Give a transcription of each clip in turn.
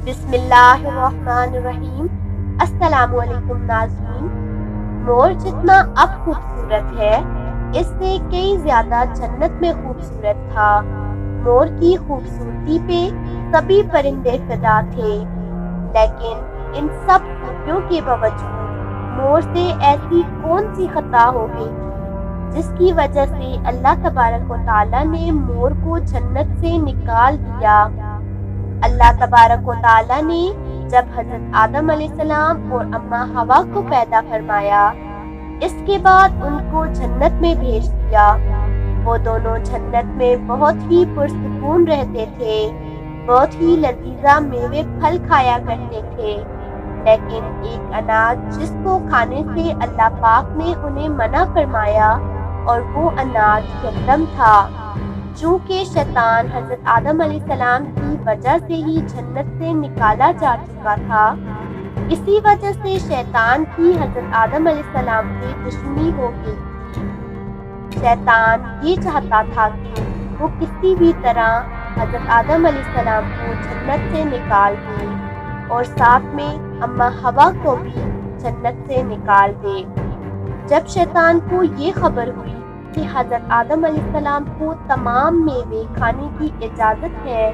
بسم اللہ الرحمن الرحیم۔ السلام علیکم ناظرین۔ مور جتنا اب خوبصورت ہے اس سے کئی زیادہ جنت میں خوبصورت تھا۔ مور کی خوبصورتی پہ سبھی پرندے فدا تھے، لیکن ان سب خوبیوں کے باوجود مور سے ایسی کون سی خطا ہو گئی جس کی وجہ سے اللہ تبارک و تعالیٰ نے مور کو جنت سے نکال دیا۔ اللہ تبارک و تعالیٰ نے جب حضرت آدم علیہ السلام اور اماں حوا کو پیدا فرمایا، اس کے بعد ان کو جنت میں بھیج دیا۔ وہ دونوں جنت میں بہت ہی پرسکون رہتے تھے، بہت ہی لذیذہ میوے پھل کھایا کرتے تھے، لیکن ایک اناج جس کو کھانے سے اللہ پاک نے انہیں منع فرمایا اور وہ اناج گندم تھا۔ چونکہ شیطان حضرت آدم علیہ السلام کی وجہ سے ہی جنت سے نکالا جا چکا تھا، اسی وجہ سے شیطان کی حضرت آدم علیہ السلام سے دشمنی ہو گئی۔ شیطان یہ چاہتا تھا کہ وہ کسی بھی طرح حضرت آدم علیہ السلام کو جنت سے نکال دے اور ساتھ میں اماں حوا کو بھی جنت سے نکال دے۔ جب شیطان کو یہ خبر ہوئی کہ حضرت آدم علیہ السلام کو تمام میوے کھانے کی اجازت ہے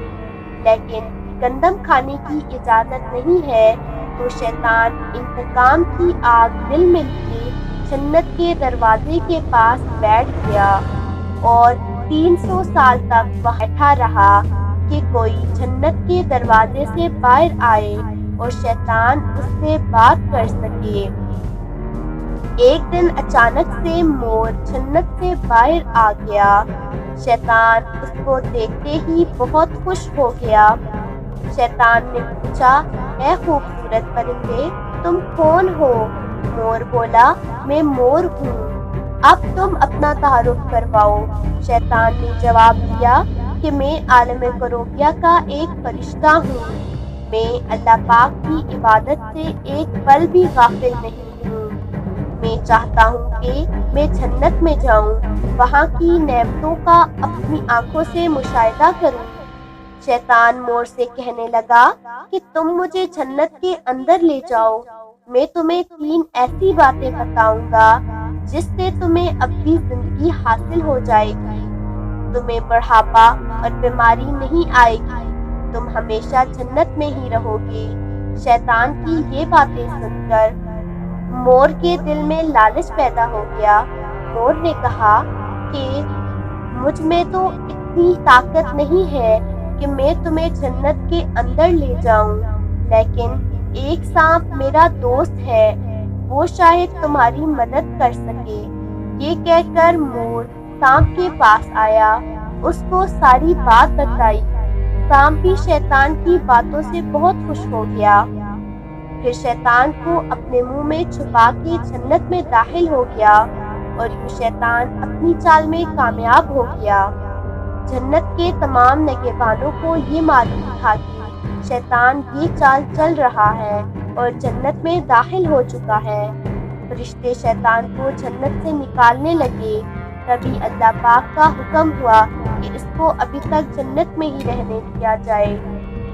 لیکن گندم کھانے کی اجازت نہیں ہے، تو شیطان انتقام کی آگ دل میں لیے جنت کے دروازے کے پاس بیٹھ گیا اور 300 سال تک بیٹھا رہا کہ کوئی جنت کے دروازے سے باہر آئے اور شیطان اس سے بات کر سکے۔ ایک دن اچانک سے مور جنت سے باہر آ گیا۔ شیطان اس کو دیکھتے ہی بہت خوش ہو گیا۔ شیطان نے پوچھا، اے خوبصورت پرندے، تم کون ہو؟ مور بولا، میں مور ہوں، اب تم اپنا تعارف کرواؤ۔ شیطان نے جواب دیا کہ میں عالم کروبیہ کا ایک فرشتہ ہوں، میں اللہ پاک کی عبادت سے ایک پل بھی غافل نہیں ہوں، میں چاہتا ہوں کہ میں جنت میں جاؤں، وہاں کی نعمتوں کا اپنی آنکھوں سے مشاہدہ کروں۔ شیطان مور سے کہنے لگا کہ تم مجھے جنت کے اندر لے جاؤ، میں تمہیں 3 ایسی باتیں بتاؤں گا جس سے تمہیں ابدی زندگی حاصل ہو جائے گی، تمہیں بڑھاپا اور بیماری نہیں آئے گی، تم ہمیشہ جنت میں ہی رہو گے۔ شیطان کی یہ باتیں سن کر مور کے دل میں لالچ پیدا ہو گیا۔ مور نے کہا کہ مجھ میں تو اتنی طاقت نہیں ہے کہ میں تمہیں جنت کے اندر لے جاؤں، لیکن ایک سانپ میرا دوست ہے، وہ شاید تمہاری مدد کر سکے۔ یہ کہہ کر مور سانپ کے پاس آیا، اس کو ساری بات بتائی۔ سانپ بھی شیطان کی باتوں سے بہت خوش ہو گیا، پھر شیطان کو اپنے منہ میں چھپا کے جنت میں داخل ہو گیا اور یوں شیطان اپنی چال میں کامیاب ہو گیا۔ جنت کے تمام نگہبانوں کو یہ معلوم تھا کہ شیطان یہ چال چل رہا ہے اور جنت میں داخل ہو چکا ہے۔ فرشتے شیطان کو جنت سے نکالنے لگے، تبھی اللہ پاک کا حکم ہوا کہ اس کو ابھی تک جنت میں ہی رہنے دیا جائے۔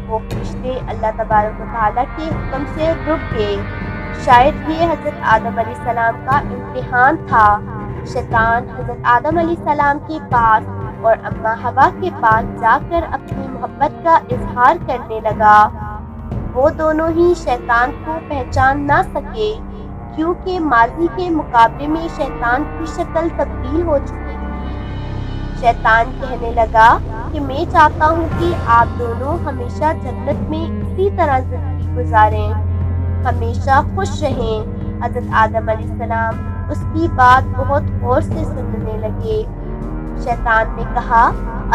وہ فرشتے اللہ تبارک و تعالیٰ کے حکم سے رک گئے۔ شاید یہ حضرت آدم علیہ السلام کا امتحان تھا۔ شیطان حضرت آدم علیہ السلام کے پاس اور اماں حوا کے پاس جا کر اپنی محبت کا اظہار کرنے لگا۔ وہ دونوں ہی شیطان کو پہچان نہ سکے، کیونکہ ماضی کے مقابلے میں شیطان کی شکل تبدیل ہو چکی تھی۔ شیطان کہنے لگا کہ میں چاہتا ہوں کہ آپ دونوں ہمیشہ جنت میں اسی طرح زندگی گزاریں، ہمیشہ خوش رہیں۔ حضرت آدم علیہ السلام اس کی بات بہت غور سے سننے لگے۔ شیطان نے کہا،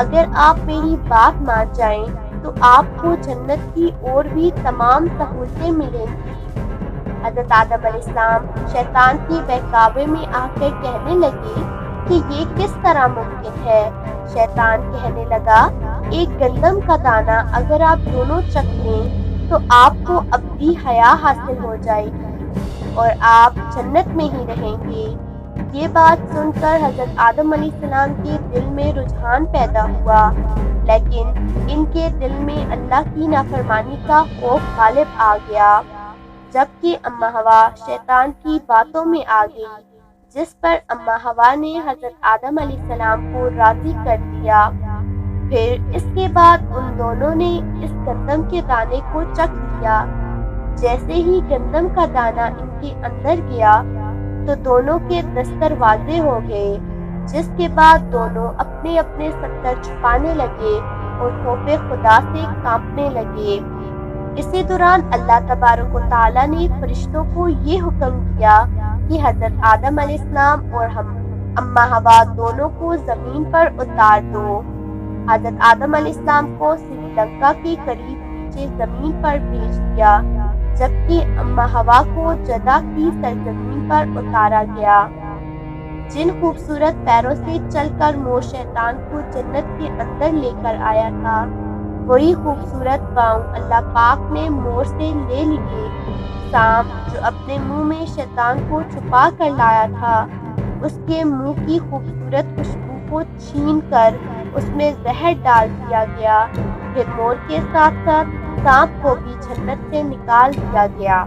اگر آپ میری بات مان جائیں تو آپ کو جنت کی اور بھی تمام سہولتیں ملیں گی۔ حضرت آدم علیہ السلام شیطان کے بہکاوے میں آ کر کہنے لگے کہ یہ کس طرح ممکن ہے؟ شیطان کہنے لگا، ایک گندم کا دانہ اگر آپ دونوں چکھ لیں تو آپ کو ابدی حیا حاصل ہو جائے گی اور آپ جنت میں ہی رہیں گے۔ یہ بات سن کر حضرت آدم علیہ السلام کے دل میں رجحان پیدا ہوا، لیکن ان کے دل میں اللہ کی نافرمانی کا خوف غالب آ گیا، جبکہ اماں حوا شیطان کی باتوں میں آ گئی، جس پر اماں حوا نے حضرت آدم علیہ السلام کو راضی کر دیا۔ پھر اس کے بعد ان دونوں نے اس گندم کے دانے کو چکھ لیا۔ جیسے ہی گندم کا دانہ ان کے اندر گیا تو دونوں کے دستر واضح ہو گئے، جس کے بعد دونوں اپنے اپنے ستر چھپانے لگے اور خوف خدا سے کانپنے لگے۔ اسی دوران اللہ تبارک و تعالیٰ نے فرشتوں کو یہ حکم دیا کہ حضرت آدم علیہ السلام اور اماں حوا دونوں کو زمین پر اتار دو۔ حضرت آدم علیہ السلام کو سری لنکا کے قریب نیچے زمین پر بھیج دیا، جبکہ اماں حوا کو جدہ کی سرزمین پر اتارا گیا۔ جن خوبصورت پیروں سے چل کر مور شیطان کو جنت کے اندر لے کر آیا تھا، وہی خوبصورت پاؤں اللہ پاک نے مور سے لے لیے۔ سانپ جو اپنے منہ میں شیطان کو چھپا کر لایا تھا، اس کے منہ کی خوبصورت خوشبو کو چھین کر اس میں زہر ڈال دیا گیا۔ پھر مور کے ساتھ ساتھ سانپ کو بھی جنت سے نکال دیا گیا۔